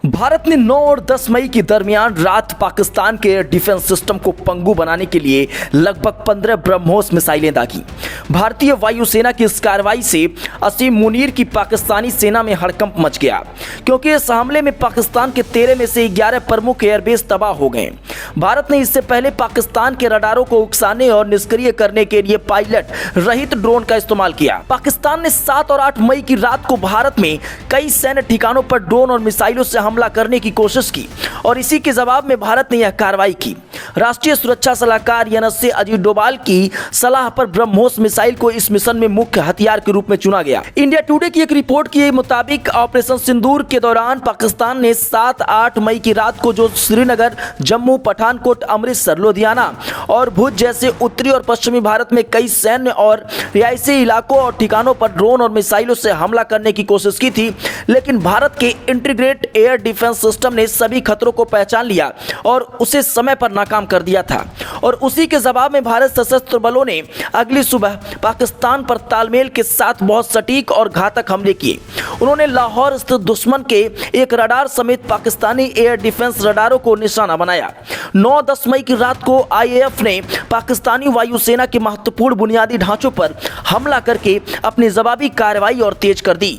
भारत ने 9 और 10 मई के दरमियान रात पाकिस्तान के डिफेंस सिस्टम को पंगु बनाने के लिए लगभग 15 ब्रह्मोस मिसाइलें दागी। भारतीय वायुसेना की इस कार्रवाई से असीम मुनीर की पाकिस्तानी सेना में हड़कंप मच गया, क्योंकि इस हमले में पाकिस्तान के 13 में से 11 प्रमुख एयरबेस तबाह हो गए। भारत ने इससे पहले पाकिस्तान के रडारों को उकसाने और निष्क्रिय करने के लिए पायलट रहित ड्रोन का इस्तेमाल किया। पाकिस्तान ने 7 और 8 मई की रात को भारत में कई सैन्य ठिकानों पर ड्रोन और मिसाइलों से हमला करने की कोशिश की और इसी के जवाब में भारत ने यह कार्रवाई की। राष्ट्रीय सुरक्षा सलाहकार एनएसए अजीत डोभाल की सलाह पर ब्रह्मोस मिसाइल को इस मिशन में मुख्य हथियार के रूप में चुना गया। इंडिया टुडे की एक रिपोर्ट के मुताबिक ऑपरेशन सिंदूर के दौरान पाकिस्तान ने 7-8 मई की रात को जो श्रीनगर, जम्मू, पठानकोट, अमृतसर, लुधियाना और भुज जैसे उत्तरी और पश्चिमी भारत में कई सैन्य और रिहायशी इलाकों और ठिकानों पर ड्रोन और मिसाइलों से हमला करने की कोशिश की थी, लेकिन भारत के इंटीग्रेटेड एयर डिफेंस सिस्टम ने सभी खतरों को पहचान लिया और उसे समय पर नाकाम कर दिया था। और उसी के जवाब में भारत सशस्त्र बलों ने अगली सुबह पाकिस्तान पर तालमेल के साथ बहुत सटीक और घातक हमले किए। उन्होंने लाहौर स्थित दुश्मन के एक रडार समेत पाकिस्तानी एयर डिफेंस रडारों को निशाना बनाया। 9-10 मई की रात को आईएएफ ने पाकिस्तानी वायुसेना के महत्वपूर्ण बुनियादी ढांचों पर हमला करके अपनी जवाबी कार्रवाई और तेज कर दी।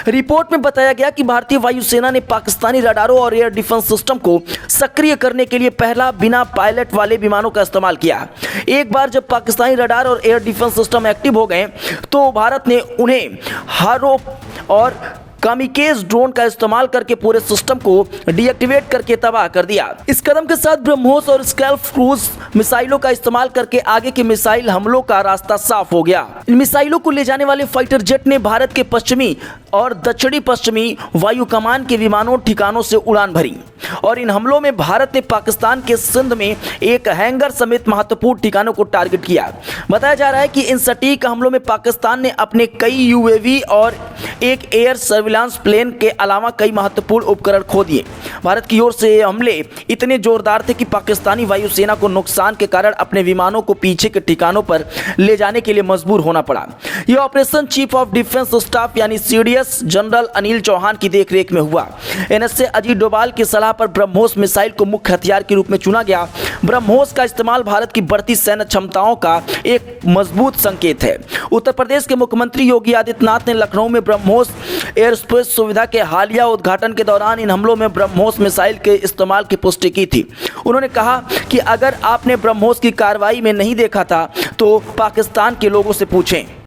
रिपोर्ट में बताया गया कि भारतीय वायुसेना ने पाकिस्तानी रडारों और एयर डिफेंस सिस्टम को सक्रिय करने के लिए पहला बिना पायलट वाले विमानों का इस्तेमाल किया। एक बार जब पाकिस्तानी रडार और एयर डिफेंस सिस्टम एक्टिव हो गए तो भारत ने उन्हें हारो और कामिकेज ड्रोन का इस्तेमाल करके पूरे सिस्टम को डीएक्टिवेट करके तबाह कर दिया। इस कदम के साथ ब्रह्मोस और स्कैल्प क्रूज मिसाइलों का इस्तेमाल करके आगे के मिसाइल हमलों का रास्ता साफ हो गया। इन मिसाइलों को ले जाने वाले फाइटर जेट ने भारत के पश्चिमी और दक्षिणी पश्चिमी वायु कमान के विमानों ठिकानों से उड़ान भरी और इन हमलों में भारत ने पाकिस्तान के सिंध में एक हैंगर समेत महत्वपूर्ण ठिकानों को टारगेट किया। बताया जा रहा है कि इन सटीक हमलों में पाकिस्तान ने अपने कई यूएवी और एक एयर सर्विलांस प्लेन के अलावा कई महत्वपूर्ण उपकरण खो दिए। भारत की ओर से ये हमले इतने जोरदार थे कि पाकिस्तानी वायुसेना को नुकसान के कारण अपने विमानों को पीछे के ठिकानों पर ले जाने के लिए मजबूर होना पड़ा। यह operation chief of defence staff यानी सीडीएस जनरल अनिल चौहान की देखरेख में हुआ। एनएसए अजीत डोभाल की सलाह पर ब्रह्मोस मिसाइल को मुख्य हथियार के रूप में चुना गया। ब्रह्मोस का इस्तेमाल भारत की बढ़ती सैन्य क्षमताओं का एक मजबूत संकेत है। उत्तर प्रदेश के मुख्यमंत्री योगी आदित्यनाथ ने लखनऊ में ब्रह्मोस एयर स्पेस सुविधा के हालिया उद्घाटन के दौरान इन हमलों में ब्रह्मोस मिसाइल के इस्तेमाल की पुष्टि की थी। उन्होंने कहा कि अगर आपने ब्रह्मोस की कार्रवाई में नहीं देखा था तो पाकिस्तान के लोगों से पूछें।